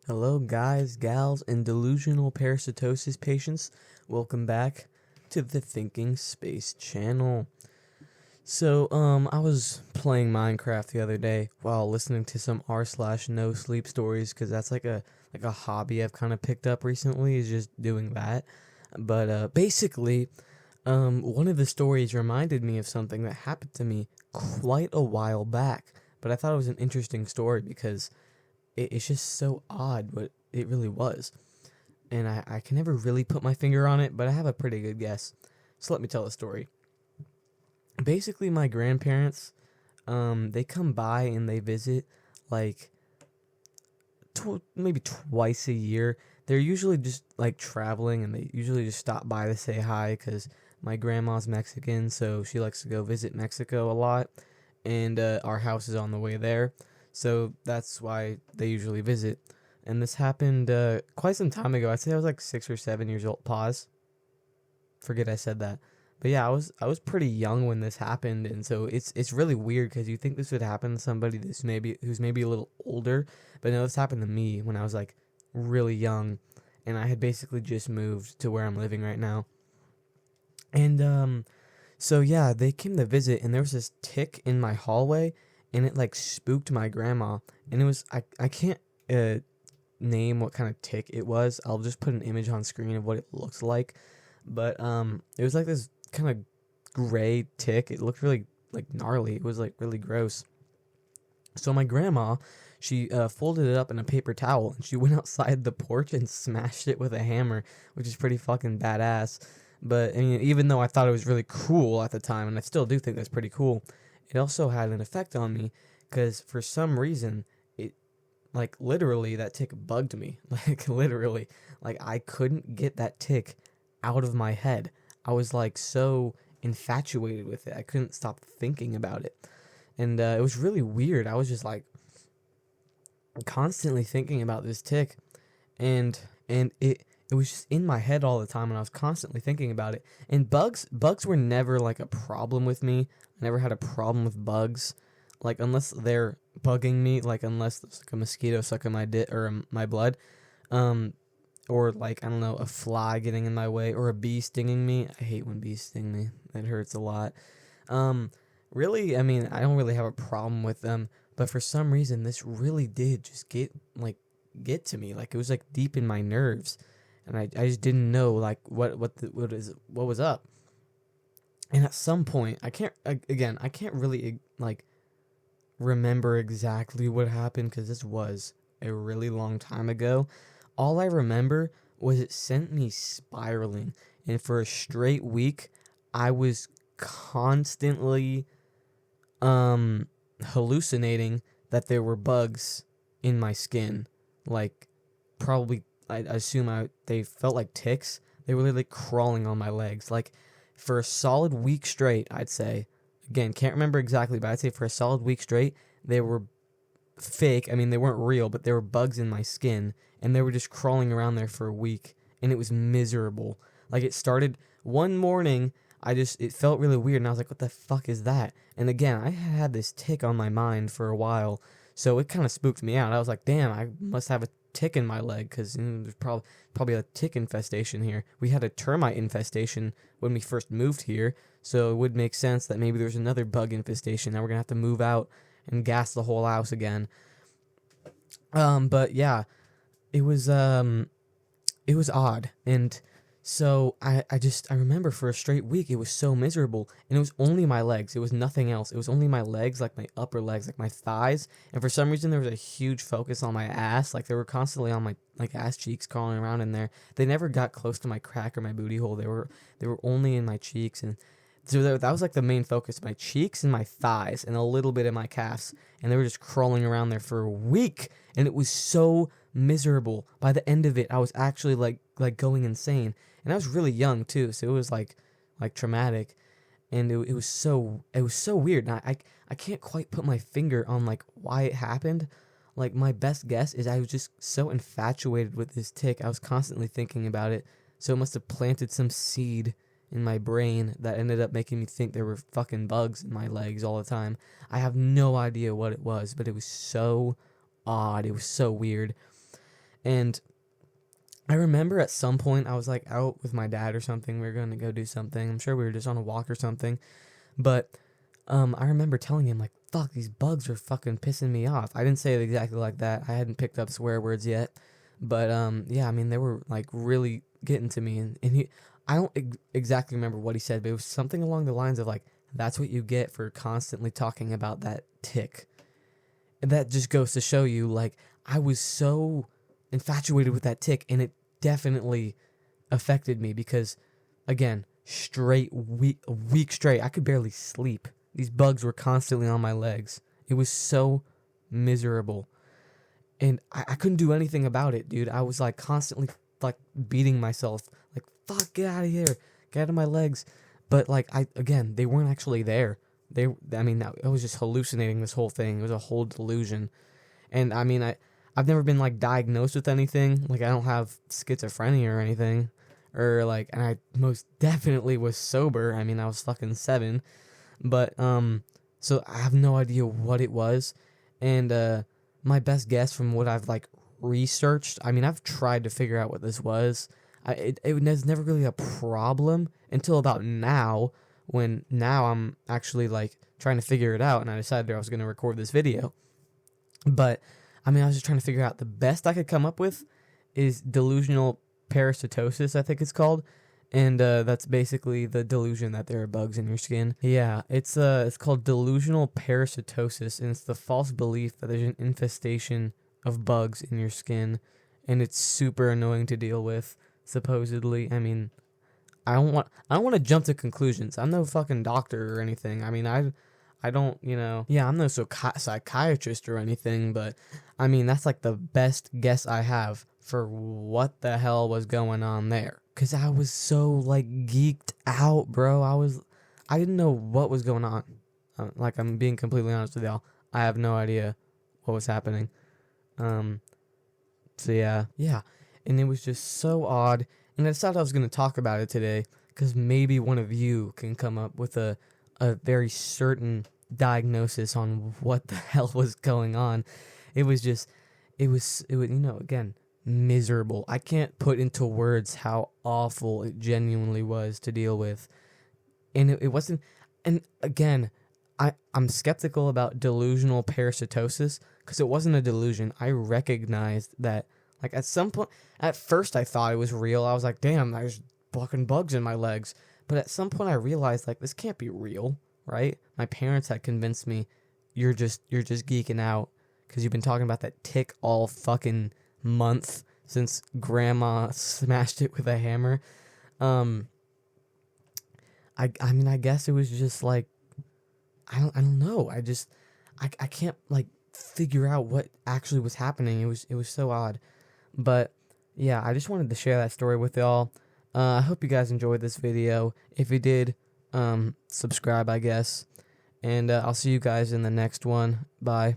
Hello, guys, gals, and delusional parasitosis patients. Welcome back to the Thinking Space channel. I was playing Minecraft the other day while listening to some r/no sleep stories because that's like a hobby I've kind of picked up recently, is just doing that. But basically, one of the stories reminded me of something that happened to me quite a while back. But I thought it was an interesting story because it's just so odd what it really was. And I can never really put my finger on it, but I have a pretty good guess. So let me tell the story. Basically, my grandparents, they come by and they visit like maybe twice a year. They're usually just like traveling, and they usually just stop by to say hi because my grandma's Mexican, so she likes to go visit Mexico a lot, and our house is on the way there. So that's why they usually visit. And this happened quite some time ago. I'd say I was like 6 or 7 years old. Pause. Forget I said that. But yeah, I was pretty young when this happened, and so it's really weird because you think this would happen to somebody who's maybe a little older, but no, this happened to me when I was like really young, and I had basically just moved to where I'm living right now. And so yeah, they came to visit, and there was this tick in my hallway, and it like spooked my grandma, and it was I can't name what kind of tick it was. I'll just put an image on screen of what it looks like, but it was like this kind of gray tick. It looked really like gnarly. It was like really gross. So my grandma, she folded it up in a paper towel, and she went outside the porch and smashed it with a hammer, which is pretty fucking badass. But I mean, even though I thought it was really cool at the time, and I still do think that's pretty cool, it also had an effect on me because for some reason, it, like, literally, that tick bugged me. Like, literally. Like, I couldn't get that tick out of my head. I was, like, so infatuated with it. I couldn't stop thinking about it. And it was really weird. I was just, like, constantly thinking about this tick. And it was just in my head all the time, and I was constantly thinking about it. And bugs were never, like, a problem with me. I never had a problem with bugs, like, unless they're bugging me, like, unless there's like a mosquito sucking my dick or my blood, or like, I don't know, a fly getting in my way, or a bee stinging me. I hate when bees sting me. It hurts a lot. Really, I mean, I don't really have a problem with them, but for some reason, this really did just get to me. Like, it was like deep in my nerves, and I just didn't know like what was up. And at some point, I can't really like remember exactly what happened because this was a really long time ago. All I remember was it sent me spiraling, and for a straight week, I was constantly hallucinating that there were bugs in my skin. Like, probably, I assume they felt like ticks. They were literally crawling on my legs, like, for a solid week straight, I'd say. Again, can't remember exactly, but I'd say for a solid week straight, they were fake. I mean, they weren't real, but there were bugs in my skin, and they were just crawling around there for a week, and it was miserable. Like, it started one morning, it felt really weird, and I was like, what the fuck is that? And again, I had this tick on my mind for a while, so it kind of spooked me out. I was like, damn, I must have a tick in my leg, because there's probably a tick infestation here. We had a termite infestation when we first moved here, so it would make sense that maybe there's another bug infestation. Now we're gonna have to move out and gas the whole house again. But yeah, it was odd, and so I remember for a straight week it was so miserable, and it was only my legs. It was nothing else. It was only my legs, like my upper legs, like my thighs, and for some reason there was a huge focus on my ass. Like, they were constantly on my like ass cheeks, crawling around in there. They never got close to my crack or my booty hole. They were only in my cheeks, and so that was like the main focus: my cheeks and my thighs, and a little bit in my calves. And they were just crawling around there for a week, and it was so miserable. By the end of it, I was actually like going insane. And I was really young too, so it was like traumatic, and it was so weird. And I can't quite put my finger on like why it happened. Like, my best guess is I was just so infatuated with this tick. I was constantly thinking about it, so it must have planted some seed in my brain that ended up making me think there were fucking bugs in my legs all the time. I have no idea what it was, but it was so odd. It was so weird. And I remember at some point I was like out with my dad or something. We were going to go do something. I'm sure we were just on a walk or something. But I remember telling him, like, fuck, these bugs are fucking pissing me off. I didn't say it exactly like that. I hadn't picked up swear words yet. But yeah, I mean, they were like really getting to me. And I don't exactly remember what he said, but it was something along the lines of like, that's what you get for constantly talking about that tick. And that just goes to show you, like, I was so infatuated with that tick, and it definitely affected me because, again, a week straight, I could barely sleep. These bugs were constantly on my legs. It was so miserable. And I couldn't do anything about it, dude. I was like constantly like beating myself. Like, fuck, get out of here. Get out of my legs. But like, they weren't actually there. I was just hallucinating this whole thing. It was a whole delusion. And I mean, I've never been like diagnosed with anything. Like, I don't have schizophrenia or anything. Or like, and I most definitely was sober. I mean, I was fucking 7. But, so I have no idea what it was. And, my best guess from what I've like researched, I mean, I've tried to figure out what this was. It was never really a problem until about now, when now I'm actually like trying to figure it out, and I decided I was going to record this video. But I mean, I was just trying to figure out, the best I could come up with is delusional parasitosis, I think it's called. And that's basically the delusion that there are bugs in your skin. Yeah, it's called delusional parasitosis, and it's the false belief that there's an infestation of bugs in your skin, and it's super annoying to deal with, supposedly. I mean, I don't want to jump to conclusions. I'm no fucking doctor or anything. I mean, I don't, I'm no psychiatrist or anything, but I mean, that's like the best guess I have for what the hell was going on there. Cause I was so like geeked out, bro. I didn't know what was going on. Like, I'm being completely honest with y'all. I have no idea what was happening. So yeah. And it was just so odd. And I decided I was going to talk about it today, cause maybe one of you can come up with a very certain diagnosis on what the hell was going on. It was again, miserable. I can't put into words how awful it genuinely was to deal with. And it wasn't, and again, I'm skeptical about delusional parasitosis, because it wasn't a delusion. I recognized that, like, at some point, at first I thought it was real. I was like, damn, there's fucking bugs in my legs. But at some point I realized, like, this can't be real, right? My parents had convinced me, you're just geeking out because you've been talking about that tick all fucking month since grandma smashed it with a hammer. I mean, I guess it was just like, I don't know. I can't like figure out what actually was happening. It was so odd. But yeah, I just wanted to share that story with y'all. I hope you guys enjoyed this video. If you did, subscribe, I guess. And I'll see you guys in the next one. Bye.